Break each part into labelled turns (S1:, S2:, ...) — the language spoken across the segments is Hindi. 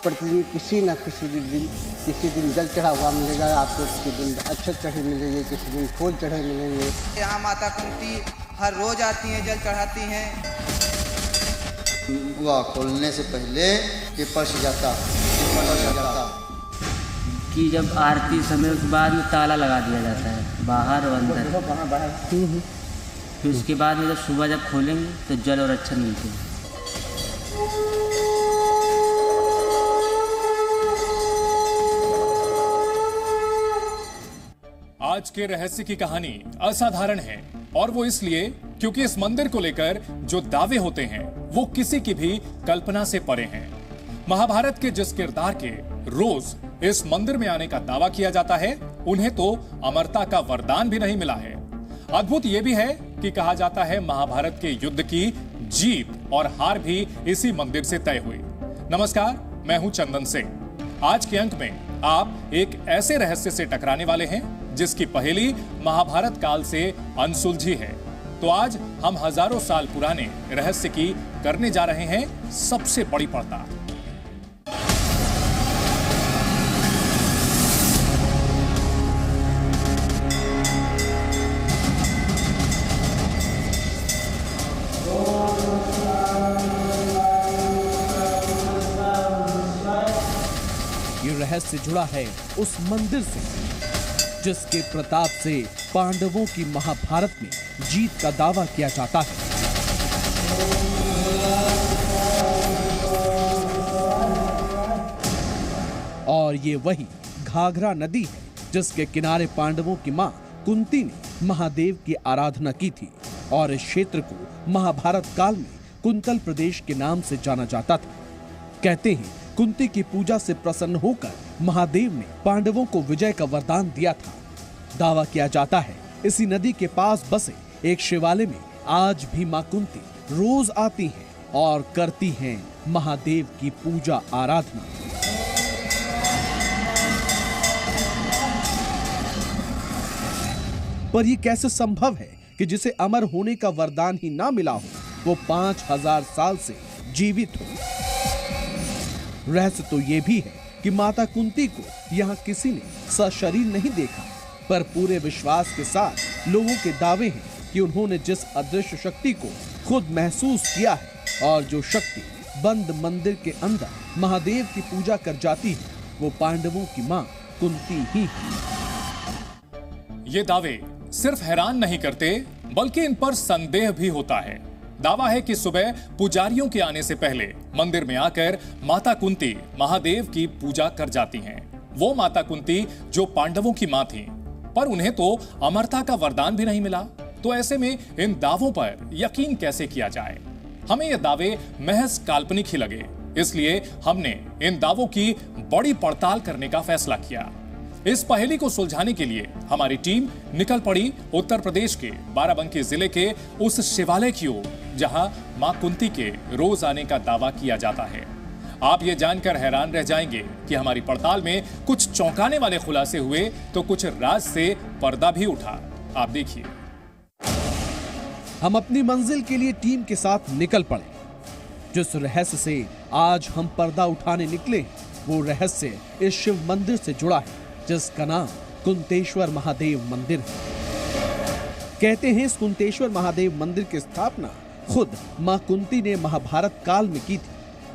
S1: प्रतिदिन किसी न किसी दिन जल चढ़ा हुआ मिलेगा आपको, किसी दिन अक्षत चढ़े मिलेंगे, किसी दिन फूल चढ़े मिलेंगे।
S2: यहाँ माता कुंती हर रोज आती हैं, जल चढ़ाती हैं।
S3: कुआं खोलने से पहले ये पर्श जाता
S4: कि जब आरती समय उसके बाद में ताला लगा दिया जाता है बाहर और अंदर। फिर उसके बाद में जब सुबह जब खोलेंगे तो जल और अक्षत मिलते हैं।
S5: आज के रहस्य की कहानी असाधारण है, और वो इसलिए क्योंकि इस मंदिर को लेकर जो दावे होते हैं वो किसी की भी कल्पना से परे हैं। महाभारत के जिस किरदार के रोज इस मंदिर में आने का दावा किया जाता है, उन्हें तो अमरता का वरदान भी नहीं मिला है। अद्भुत यह भी है कि कहा जाता है महाभारत के युद्ध की जीत और हार भी इसी मंदिर से तय हुई। नमस्कार, मैं हूं चंदन सिंह। आज के अंक में आप एक ऐसे रहस्य से टकराने वाले हैं जिसकी पहेली महाभारत काल से अनसुलझी है। तो आज हम हजारों साल पुराने रहस्य की करने जा रहे हैं सबसे बड़ी पड़ताल।
S6: ये रहस्य जुड़ा है उस मंदिर से जिसके प्रताप से पांडवों की महाभारत में जीत का दावा किया जाता है। और ये वही घाघरा नदी है जिसके किनारे पांडवों की मां कुंती ने महादेव की आराधना की थी, और इस क्षेत्र को महाभारत काल में कुंतल प्रदेश के नाम से जाना जाता था। कहते हैं कुंती की पूजा से प्रसन्न होकर महादेव ने पांडवों को विजय का वरदान दिया था। दावा किया जाता है इसी नदी के पास बसे एक शिवालय में आज भी मां कुंती रोज आती हैं और करती हैं महादेव की पूजा आराधना। पर यह कैसे संभव है कि जिसे अमर होने का वरदान ही ना मिला हो वो 5000 साल से जीवित हो? रहस्य तो यह भी है कि माता कुंती को यहाँ किसी ने सशरीर नहीं देखा, पर पूरे विश्वास के साथ लोगों के दावे हैं कि उन्होंने जिस अदृश्य शक्ति को खुद महसूस किया है और जो शक्ति बंद मंदिर के अंदर महादेव की पूजा कर जाती है वो पांडवों की मां कुंती ही है।
S5: ये दावे सिर्फ हैरान नहीं करते बल्कि इन पर संदेह भी होता है। दावा है कि सुबह पुजारियों के आने से पहले मंदिर में आकर माता कुंती महादेव की पूजा कर जाती हैं। वो माता कुंती जो पांडवों की मां थी, पर उन्हें तो अमरता का वरदान भी नहीं मिला। तो ऐसे में इन दावों पर यकीन कैसे किया जाए? हमें ये दावे महज काल्पनिक ही लगे, इसलिए हमने इन दावों की बड़ी पड़ताल करने का फैसला किया। इस पहेली को सुलझाने के लिए हमारी टीम निकल पड़ी उत्तर प्रदेश के बाराबंकी जिले के उस शिवालय की ओर जहां मां कुंती के रोज आने का दावा किया जाता है। आप ये जानकर हैरान रह जाएंगे कि हमारी पड़ताल में कुछ चौंकाने वाले खुलासे हुए तो कुछ राज से पर्दा भी उठा। आप देखिए।
S6: हम अपनी मंजिल के लिए टीम के साथ निकल पड़े। जिस रहस्य से आज हम पर्दा उठाने निकले वो रहस्य इस शिव मंदिर से जुड़ा है जिसका नाम कुंतेश्वर महादेव मंदिर है। कहते हैं इस कुंतेश्वर महादेव मंदिर की स्थापना खुद मां कुंती ने महाभारत काल में की थी,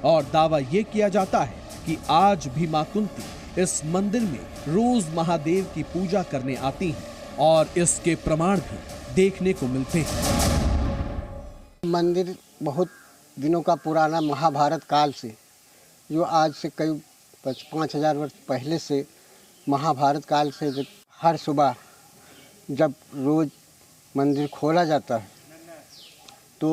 S6: और दावा यह किया जाता है कि आज भी मां कुंती इस मंदिर में रोज महादेव की पूजा करने आती हैं, और इसके प्रमाण भी देखने को मिलते हैं।
S1: मंदिर बहुत दिनों का पुराना महाभारत काल से, जो आज से कई 5000 वर्ष पहले से महाभारत काल से जब हर सुबह जब रोज मंदिर खोला जाता है तो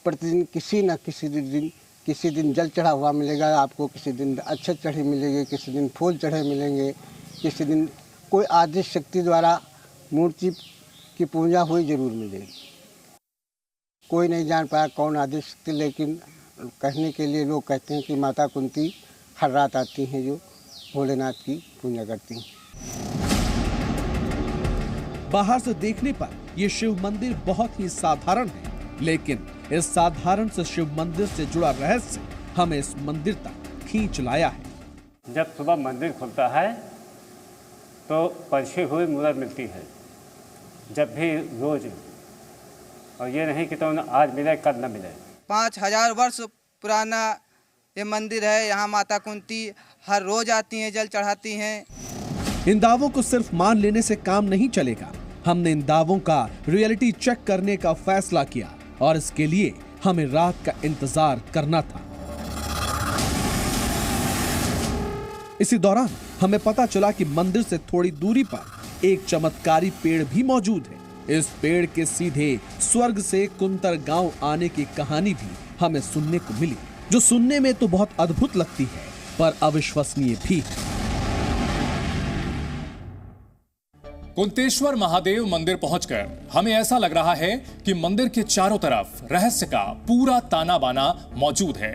S1: प्रतिदिन किसी दिन जल चढ़ा हुआ मिलेगा आपको, किसी दिन अक्षत चढ़े मिलेंगे, किसी दिन फूल चढ़े मिलेंगे, किसी दिन कोई आदि शक्ति द्वारा मूर्ति की पूजा हुई जरूर मिलेगी। कोई नहीं जान पाया कौन आदि शक्ति, लेकिन कहने के लिए लोग कहते हैं कि माता कुंती हर रात आती हैं जो भोलेनाथ की पूजा करती हैं।
S6: बाहर से देखने पर यह शिव मंदिर बहुत ही साधारण है, लेकिन इस साधारण से शिव मंदिर से जुड़ा रहस्य हमें इस मंदिर तक खींच लाया है।
S7: जब सुबह मंदिर खुलता है तो परछी हुई मुहूर्त मिलती है, जब भी रोज, और ये नहीं कि तो आज मिले कल न मिले।
S2: 5000 वर्ष पुराना ये मंदिर है। यहाँ माता कुंती हर रोज आती हैं, जल चढ़ाती हैं।
S6: इन दावों को सिर्फ मान लेने से काम नहीं चलेगा। हमने इन दावों का रियलिटी चेक करने का फैसला किया और इसके लिए हमें रात का इंतजार करना था। इसी दौरान हमें पता चला कि मंदिर से थोड़ी दूरी पर एक चमत्कारी पेड़ भी मौजूद है। इस पेड़ के सीधे स्वर्ग से कुंतर गांव आने की कहानी भी हमें सुनने को मिली, जो सुनने में तो बहुत अद्भुत लगती है पर अविश्वसनीय भी है।
S5: कुंतेश्वर महादेव मंदिर पहुंचकर हमें ऐसा लग रहा है कि मंदिर के चारों तरफ रहस्य का पूरा ताना बाना मौजूद है।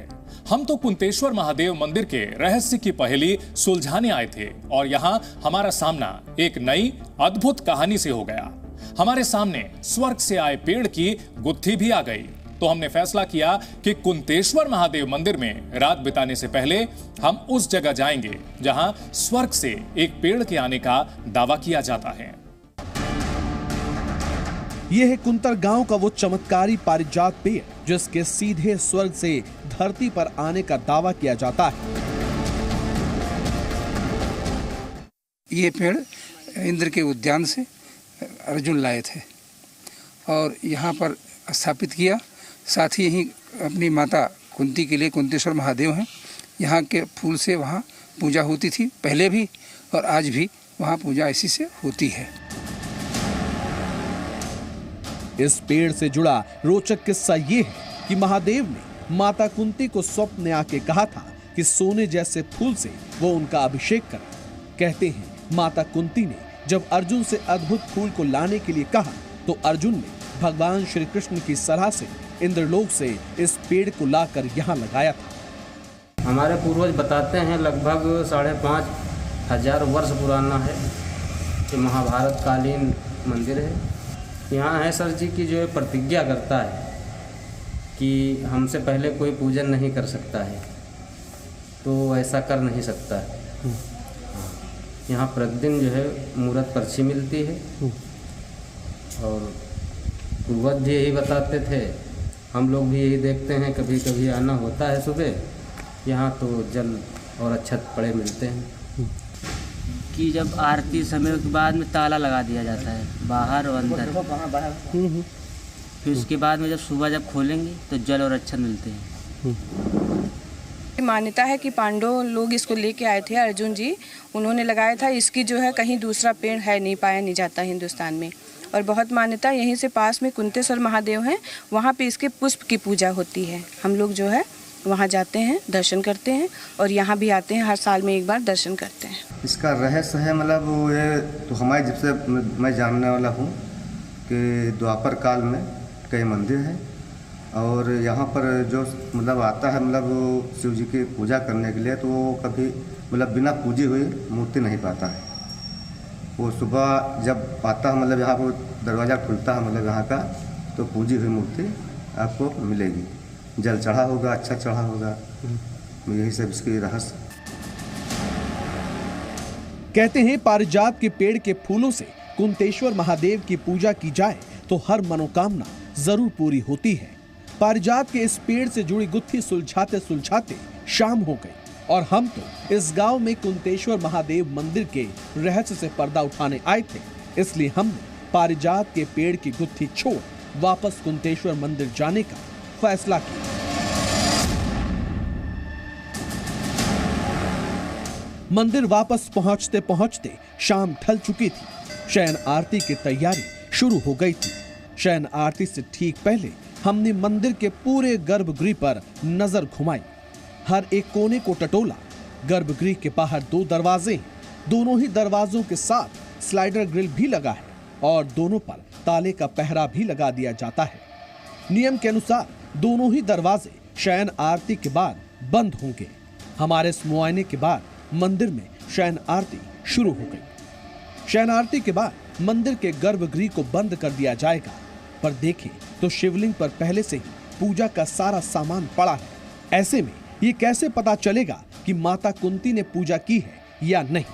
S5: हम तो कुंतेश्वर महादेव मंदिर के रहस्य की पहेली सुलझाने आए थे और यहाँ हमारा सामना एक नई अद्भुत कहानी से हो गया। हमारे सामने स्वर्ग से आए पेड़ की गुत्थी भी आ गई, तो हमने फैसला किया कि कुंतेश्वर महादेव मंदिर में रात बिताने से पहले हम उस जगह जाएंगे जहां स्वर्ग से एक पेड़ के आने का दावा किया जाता है।
S6: यह है कुंतर गांव का वो चमत्कारी पारिजात पेड़ जिसके सीधे स्वर्ग से धरती पर आने का दावा किया जाता है।
S8: ये पेड़ इंद्र के उद्यान से अर्जुन लाए थे और यहाँ पर स्थापित किया। साथ ही यही अपनी माता कुंती के लिए कुंतेश्वर महादेव हैं। यहाँ के फूल से वहाँ पूजा होती थी पहले भी और आज भी वहाँ पूजा इसी से होती है।
S6: इस पेड़ से जुड़ा रोचक किस्सा ये है कि महादेव ने माता कुंती को स्वप्न में आके कहा था कि सोने जैसे फूल से वो उनका अभिषेक करें। कहते हैं माता कुंती ने जब अर्जुन से अद्भुत फूल को लाने के लिए कहा तो अर्जुन ने भगवान श्री कृष्ण की सलाह से इंद्रलोक से इस पेड़ को लाकर यहाँ लगाया था।
S4: हमारे पूर्वज बताते हैं लगभग 5,500 वर्ष पुराना है। ये महाभारत कालीन मंदिर है। यहाँ है सर जी की जो प्रतिज्ञा करता है कि हमसे पहले कोई पूजन नहीं कर सकता है, तो ऐसा कर नहीं सकता है। यहाँ प्रतिदिन जो है मूर्त पर्ची मिलती है और पूर्वज भी यही बताते थे, हम लोग भी यही देखते हैं। कभी कभी आना होता है सुबह यहाँ, तो जल और अक्षत पड़े मिलते हैं कि जब आरती समय के बाद में ताला लगा दिया जाता है बाहर और अंदर। फिर उसके बाद में जब सुबह खोलेंगे तो जल और अक्षत मिलते हैं।
S9: मान्यता है कि पांडव लोग इसको लेके आए थे, अर्जुन जी उन्होंने लगाया था। इसकी जो है कहीं दूसरा पेड़ है नहीं, पाया नहीं जाता हिंदुस्तान में। और बहुत मान्यता यहीं से पास में कुंतेश्वर महादेव हैं, वहाँ पे इसके पुष्प की पूजा होती है। हम लोग जो है वहाँ जाते हैं, दर्शन करते हैं और यहाँ भी आते हैं, हर साल में एक बार दर्शन करते हैं।
S3: इसका रहस्य है मतलब ये तो हमारे जब से मैं जानने वाला हूँ कि द्वापर काल में कई मंदिर हैं और यहाँ पर जो मतलब आता है मतलब शिव जी की पूजा करने के लिए, तो वो कभी मतलब बिना पूजी हुई मूर्ति नहीं पाता है। वो सुबह जब आता है मतलब यहाँ पर दरवाज़ा खुलता है मतलब यहाँ का, तो पूजी हुई मूर्ति आपको मिलेगी। जल चढ़ा होगा, अच्छा चढ़ा होगा, यही सब इसकी रहस्य।
S6: कहते हैं पारिजात के पेड़ के फूलों से कुंतेश्वर महादेव की पूजा की जाए तो हर मनोकामना जरूर पूरी होती है। पारिजात के इस पेड़ से जुड़ी गुत्थी सुलझाते सुलझाते शाम हो गई और हम तो इस गांव में कुंतेश्वर महादेव मंदिर के रहस्य से पर्दा उठाने आए थे। इसलिए हमने पारिजात के पेड़ की गुत्थी छोड़ वापस कुंतेश्वर मंदिर जाने का फैसला किया। मंदिर वापस पहुंचते पहुंचते शाम ढल चुकी थी। शयन आरती की तैयारी शुरू हो गई थी। शयन आरती से ठीक पहले हमने मंदिर के पूरे गर्भगृह पर नजर घुमाई। हर एक कोने को टटोला। गर्भगृह के बाहर 2 दरवाजे, दोनों ही दरवाजों के साथ स्लाइडर ग्रिल भी लगा है और दोनों पर ताले का पहरा भी लगा दिया जाता है। नियम के अनुसार दोनों ही दरवाजे शयन आरती के बाद बंद होंगे। हमारे इस मुआयने के बाद मंदिर में शयन आरती शुरू हो गई। शयन आरती के बाद मंदिर के गर्भगृह को बंद कर दिया जाएगा, पर देखें तो शिवलिंग पर पहले से ही पूजा का सारा सामान पड़ा है। ऐसे में ये कैसे पता चलेगा कि माता कुंती ने पूजा की है या नहीं?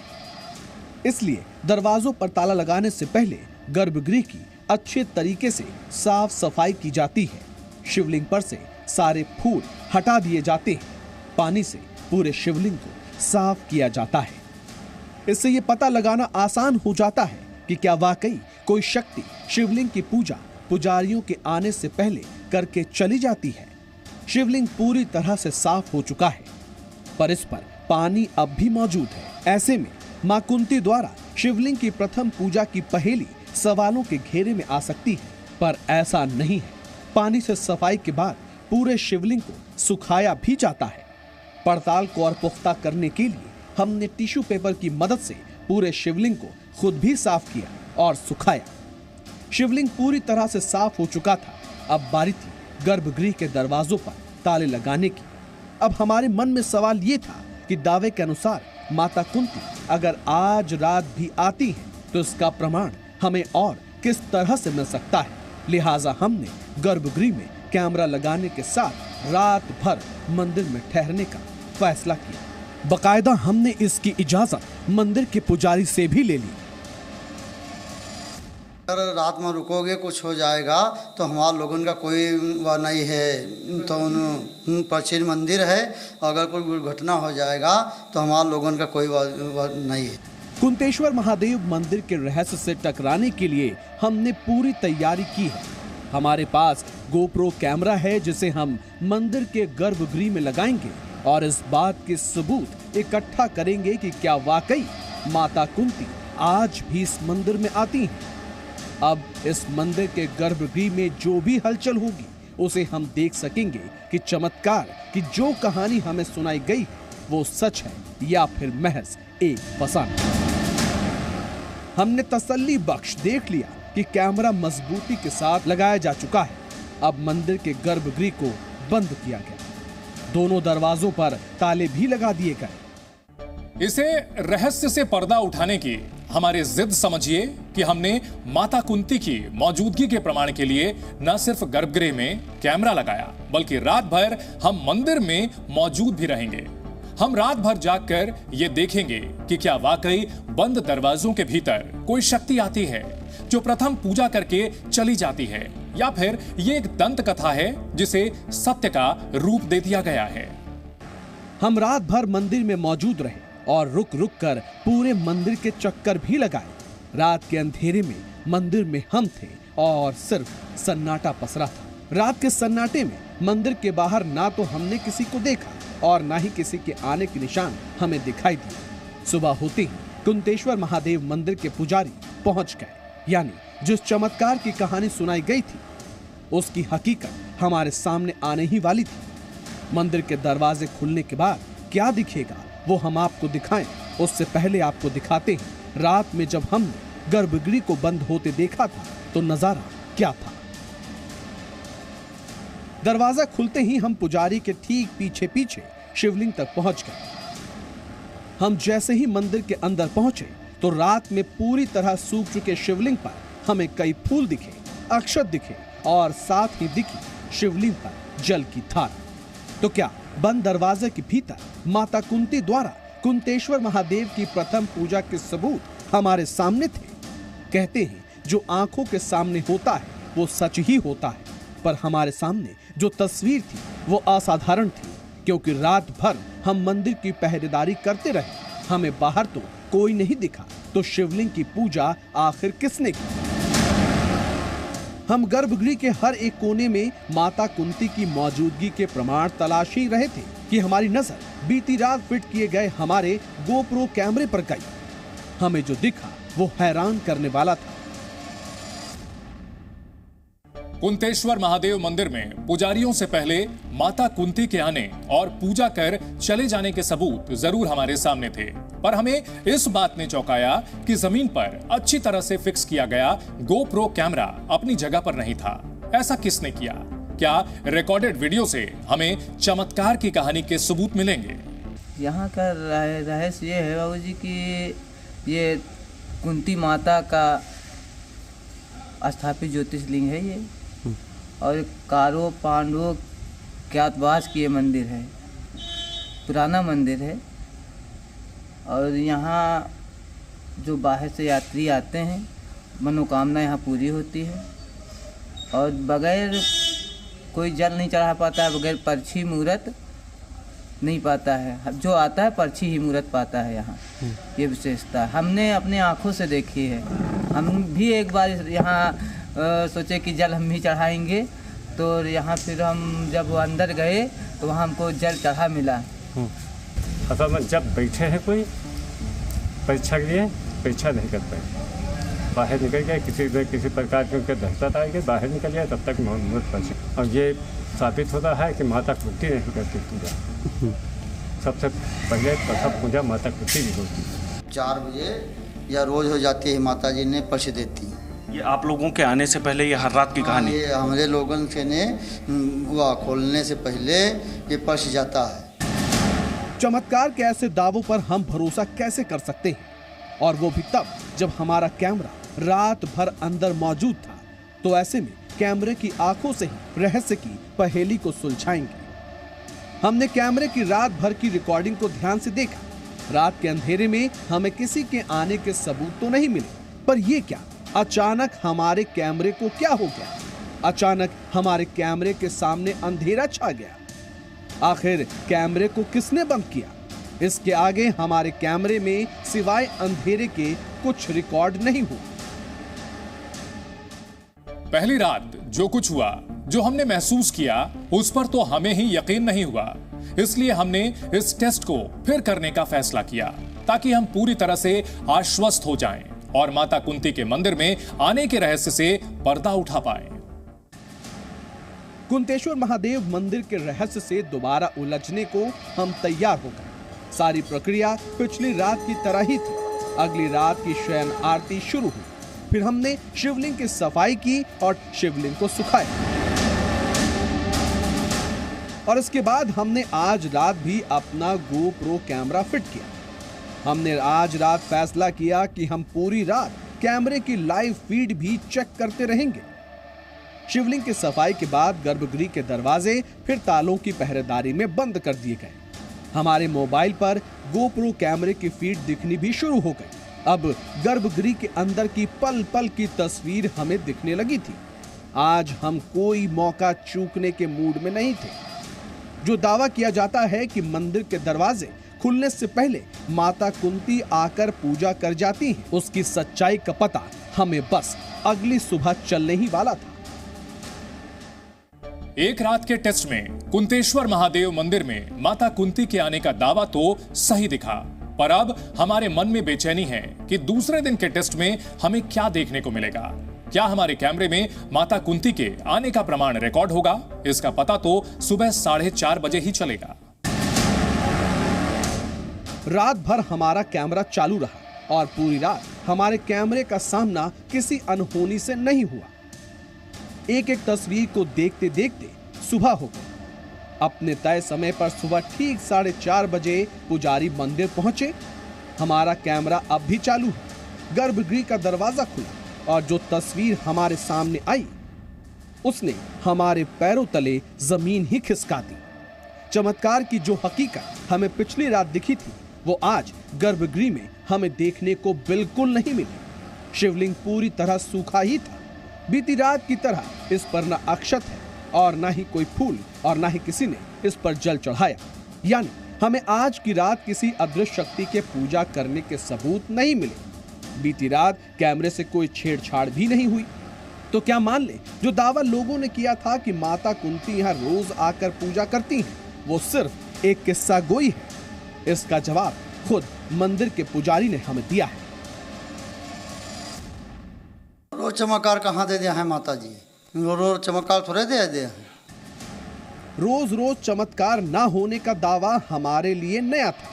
S6: इसलिए दरवाजों पर ताला लगाने से पहले गर्भगृह की अच्छे तरीके से साफ सफाई की जाती है। शिवलिंग पर से सारे फूल हटा दिए जाते हैं। पानी से पूरे शिवलिंग को साफ किया जाता है। इससे ये पता लगाना आसान हो जाता है कि क्या वाकई कोई शक्ति शिवलिंग की पूजा पुजारियों के आने से पहले करके चली जाती है। शिवलिंग पूरी तरह से साफ हो चुका है, पर इस पर पानी अब भी मौजूद है। ऐसे में मां कुंती द्वारा शिवलिंग की प्रथम पूजा की पहेली सवालों के घेरे में आ सकती है, पर ऐसा नहीं है। पानी से सफाई के बाद पूरे शिवलिंग को सुखाया भी जाता है। पड़ताल को और पुख्ता करने के लिए हमने टिश्यू पेपर की मदद से पूरे शिवलिंग को खुद भी साफ किया और सुखाया। शिवलिंग पूरी तरह से साफ हो चुका था। अब बारी थी गर्भगृह के दरवाजों पर ताले लगाने की। अब हमारे मन में सवाल ये था कि दावे के अनुसार माता कुंती अगर आज रात भी आती हैं, तो इसका प्रमाण हमें और किस तरह से मिल सकता है। लिहाजा हमने गर्भगृह में कैमरा लगाने के साथ रात भर मंदिर में ठहरने का फैसला किया। बकायदा हमने इसकी इजाजत मंदिर के पुजारी से भी ले ली।
S10: अगर रात में रुकोगे कुछ हो जाएगा तो हमारे लोगों का कोई वह नहीं है, तो प्राचीन मंदिर है, अगर कोई दुर्घटना हो जाएगा तो हमारे लोगों का कोई वह नहीं है।
S6: कुंतेश्वर महादेव मंदिर के रहस्य से टकराने के लिए हमने पूरी तैयारी की है। हमारे पास गोप्रो कैमरा है जिसे हम मंदिर के गर्भगृह में लगाएंगे और इस बात के सबूत इकट्ठा करेंगे कि क्या वाकई माता कुंती आज भी इस मंदिर में आती हैं। अब इस मंदिर के गर्भगृह में जो भी हलचल होगी उसे हम देख सकेंगे कि चमत्कार की जो कहानी हमें सुनाई गई वो सच है या फिर महज एक फसाना। हमने तसल्ली बख्श देख लिया कि कैमरा मजबूती के साथ लगाया जा चुका है। अब मंदिर के गर्भगृह को बंद किया गया। दोनों दरवाजों पर ताले भी लगा दिए गए।
S5: इसे रहस्य से पर्दा उठाने की हमारी जिद समझिए कि हमने माता कुंती की मौजूदगी के प्रमाण के लिए न सिर्फ गर्भगृह में कैमरा लगाया, बल्कि रात भर हम मंदिर में मौजूद भी रहेंगे। हम रात भर जागकर ये देखेंगे कि क्या वाकई बंद दरवाजों के भीतर कोई शक्ति आती है जो प्रथम पूजा करके चली जाती है, या फिर ये एक दंत कथा है जिसे सत्य का रूप दे दिया गया है।
S6: हम रात भर मंदिर में मौजूद रहे और रुक रुक कर पूरे मंदिर के चक्कर भी लगाए। रात के अंधेरे में मंदिर में हम थे और सिर्फ सन्नाटा पसरा था। रात के सन्नाटे में मंदिर के बाहर ना तो हमने किसी को देखा और ना ही किसी के आने के निशान हमें दिखाई दिए। सुबह होते ही कुंतेश्वर महादेव मंदिर के पुजारी पहुंच गए, यानी जिस चमत्कार की कहानी सुनाई गई थी उसकी हकीकत हमारे सामने आने ही वाली थी। मंदिर के दरवाजे खुलने के बाद क्या दिखेगा वो हम आपको दिखाएं, उससे पहले आपको दिखाते हैं रात में जब हमने गर्भगृह को बंद होते देखा था तो नजारा क्या था। दरवाजा खुलते ही हम पुजारी के ठीक पीछे पीछे शिवलिंग तक पहुंच गए। हम जैसे ही मंदिर के अंदर पहुंचे तो रात में पूरी तरह सूख चुके शिवलिंग पर हमें कई फूल दिखे, अक्षत दिखे और साथ ही दिखी शिवलिंग पर जल की धारा। तो क्या बंद दरवाजे के भीतर माता कुंती द्वारा कुंतेश्वर महादेव की प्रथम पूजा के सबूत हमारे सामने थे? कहते हैं जो आंखों के सामने होता है वो सच ही होता है, पर हमारे सामने जो तस्वीर थी वो असाधारण थी, क्योंकि रात भर हम मंदिर की पहरेदारी करते रहे। हमें बाहर तो कोई नहीं दिखा, तो शिवलिंग की पूजा आखिर किसने की? हम गर्भगृह के हर एक कोने में माता कुंती की मौजूदगी के प्रमाण तलाश ही रहे थे कि हमारी नजर बीती रात फिट किए गए हमारे गोप्रो कैमरे पर गई। हमें जो दिखा वो हैरान करने वाला था।
S5: कुंतेश्वर महादेव मंदिर में पुजारियों से पहले माता कुंती के आने और पूजा कर चले जाने के सबूत जरूर हमारे सामने थे, पर हमें इस बात ने चौंकाया कि जमीन पर अच्छी तरह से फिक्स किया गया गोप्रो कैमरा अपनी जगह पर नहीं था। ऐसा किसने किया? क्या रिकॉर्डेड वीडियो से हमें चमत्कार की कहानी के सबूत मिलेंगे?
S2: यहाँ का रहस्य ये है बाबू जी कि ये कुंती माता का स्थापित ज्योतिषलिंग है ये, और कारो पांडवों ज्ञातवास की ये मंदिर है।
S11: पुराना मंदिर है और यहाँ जो बाहर से यात्री आते हैं मनोकामना यहाँ पूरी होती है और बगैर कोई जल नहीं चढ़ा पाता है, बगैर पर्ची मूर्त नहीं पाता है। जो आता है पर्ची ही मूर्त पाता है यहाँ, ये विशेषता हमने अपने आँखों से देखी है। हम भी एक बार यहाँ सोचे कि जल हम भी चढ़ाएंगे, तो यहाँ फिर हम जब अंदर गए तो वहाँ हमको जल चढ़ा मिला।
S7: असल में जब बैठे हैं कोई परीक्षा के लिए, परीक्षा नहीं कर पाए, बाहर निकल गए, किसी प्रकार के उनके दहशत आएंगे, बाहर निकल गए, तब तक मूर्त पहुँचे। और ये साबित होता है कि माता कुंती नहीं करती पूजा। सबसे पहले प्रथम पूजा माता कुंती की होती है।
S10: 4 बजे या रोज हो जाती है, माता जी ने पर्ची देती है।
S12: ये आप लोगों के आने से पहले ये हर रात की कहानी?
S10: ये हमारे लोगों के ने हुआ खोलने से पहले ये पर्ची जाता है।
S6: चमत्कार के ऐसे दावों पर हम भरोसा कैसे कर सकते हैं, और वो भी तब जब हमारा कैमरा रात भर अंदर मौजूद था। तो ऐसे में कैमरे की आंखों से ही रहस्य की पहेली को सुलझाएंगे। हमने कैमरे की रात भर की रिकॉर्डिंग को ध्यान से देखा। रात के अंधेरे में हमें किसी के आने के सबूत तो नहीं मिले, पर ये क्या, अचानक हमारे कैमरे को क्या हो गया? अचानक हमारे कैमरे के सामने अंधेरा छा गया। आखिर कैमरे को किसने बंद किया? इसके आगे हमारे कैमरे में सिवाय अंधेरे के कुछ रिकॉर्ड नहीं हुआ।
S5: पहली रात जो कुछ हुआ, जो हमने महसूस किया, उस पर तो हमें ही यकीन नहीं हुआ। इसलिए हमने इस टेस्ट को फिर करने का फैसला किया, ताकि हम पूरी तरह से आश्वस्त हो जाएं और माता कुंती के मंदिर में आने के रहस्य से पर्दा उठा पाएं।
S6: कुंतेश्वर महादेव मंदिर के रहस्य से दोबारा उलझने को हम तैयार हो गए। सारी प्रक्रिया पिछली रात की तरह ही थी। अगली रात की शयन आरती शुरू हुई। फिर हमने शिवलिंग की सफाई की और शिवलिंग को सुखाया। और इसके बाद हमने आज रात भी अपना GoPro कैमरा फिट किया। हमने आज रात फैसला किया कि हम पूरी रात कैमरे की लाइव फीड भी चेक करते रहेंगे। शिवलिंग की सफाई के बाद गर्भगृह के दरवाजे फिर तालों की पहरेदारी में बंद कर दिए गए। हमारे मोबाइल पर GoPro कैमरे की फीड दिखनी भी शुरू हो गई। अब गर्भगृह के अंदर की पल पल की तस्वीर हमें दिखने लगी थी। आज हम कोई मौका चूकने के मूड में नहीं थे। जो दावा किया जाता है कि मंदिर के दरवाजे खुलने से पहले माता कुंती आकर पूजा कर जाती हैं, उसकी सच्चाई का पता हमें बस अगली सुबह चलने ही वाला था।
S5: एक रात के टेस्ट में कुंतेश्वर महादेव मंदिर में माता कुंती के आने का दावा तो सही दिखा, पर अब हमारे मन में बेचैनी है कि दूसरे दिन के टेस्ट में हमें क्या देखने को मिलेगा। क्या हमारे कैमरे में माता कुंती के आने का प्रमाण रिकॉर्ड होगा? इसका पता तो सुबह 4:30 बजे ही चलेगा।
S6: रात भर हमारा कैमरा चालू रहा और पूरी रात हमारे कैमरे का सामना किसी अनहोनी से नहीं हुआ। एक एक तस्वीर को देखते देखते सुबह हो गई। अपने तय समय पर सुबह ठीक 4:30 बजे पुजारी मंदिर पहुंचे। हमारा कैमरा अब भी चालू है। गर्भगृह का दरवाजा खुला और जो तस्वीर हमारे सामने आई उसने हमारे पैरों तले जमीन ही खिसका दी। चमत्कार की जो हकीकत हमें पिछली रात दिखी थी, वो आज गर्भगृह में हमें देखने को बिल्कुल नहीं मिली। शिवलिंग पूरी तरह सूखा ही था। बीती रात की तरह इस पर न अक्षत है और न ही कोई फूल और न ही किसी ने इस पर जल चढ़ाया। यानी हमें आज की रात किसी अदृश्य शक्ति के पूजा करने के सबूत नहीं मिले। बीती रात कैमरे से कोई छेड़छाड़ भी नहीं हुई। तो क्या मान ले, जो दावा लोगों ने किया था कि माता कुंती यहाँ रोज आकर पूजा करती हैं, वो सिर्फ एक किस्सा गोई है? इसका जवाब खुद मंदिर के पुजारी ने हमें दिया है।
S10: रोज चमत्कार कहाँ दे दिया है माता जी? रोज चमत्कार थोड़े दे दिया है।
S6: रोज रोज चमत्कार ना होने का दावा हमारे लिए नया था।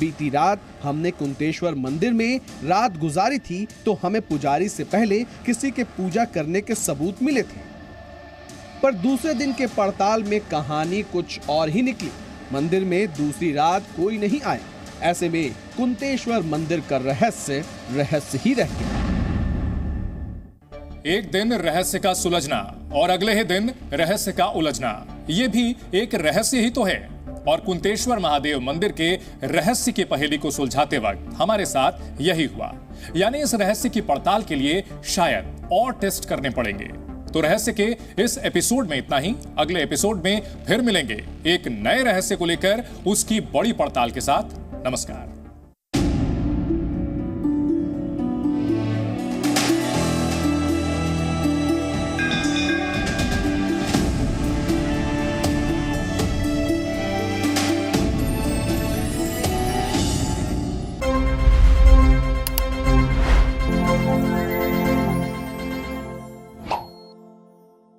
S6: बीती रात हमने कुंतेश्वर मंदिर में रात गुजारी थी, तो हमें पुजारी से पहले किसी के पूजा करने के सबूत मिले थे। पर दूसरे दिन के पड़ताल में कहानी कुछ और ही निकली। मंदिर में दूसरी रात कोई नहीं आया। ऐसे में कुंतेश्वर मंदिर का रहस्य रहस्य ही रह गया।
S5: एक दिन रहस्य का सुलझना और अगले ही दिन रहस्य का उलझना, ये भी एक रहस्य ही तो है। और कुंतेश्वर महादेव मंदिर के रहस्य की पहेली को सुलझाते वक्त हमारे साथ यही हुआ। यानी इस रहस्य की पड़ताल के लिए शायद और टेस्ट करने पड़ेंगे। तो रहस्य के इस एपिसोड में इतना ही। अगले एपिसोड में फिर मिलेंगे एक नए रहस्य को लेकर, उसकी बड़ी पड़ताल के साथ। नमस्कार।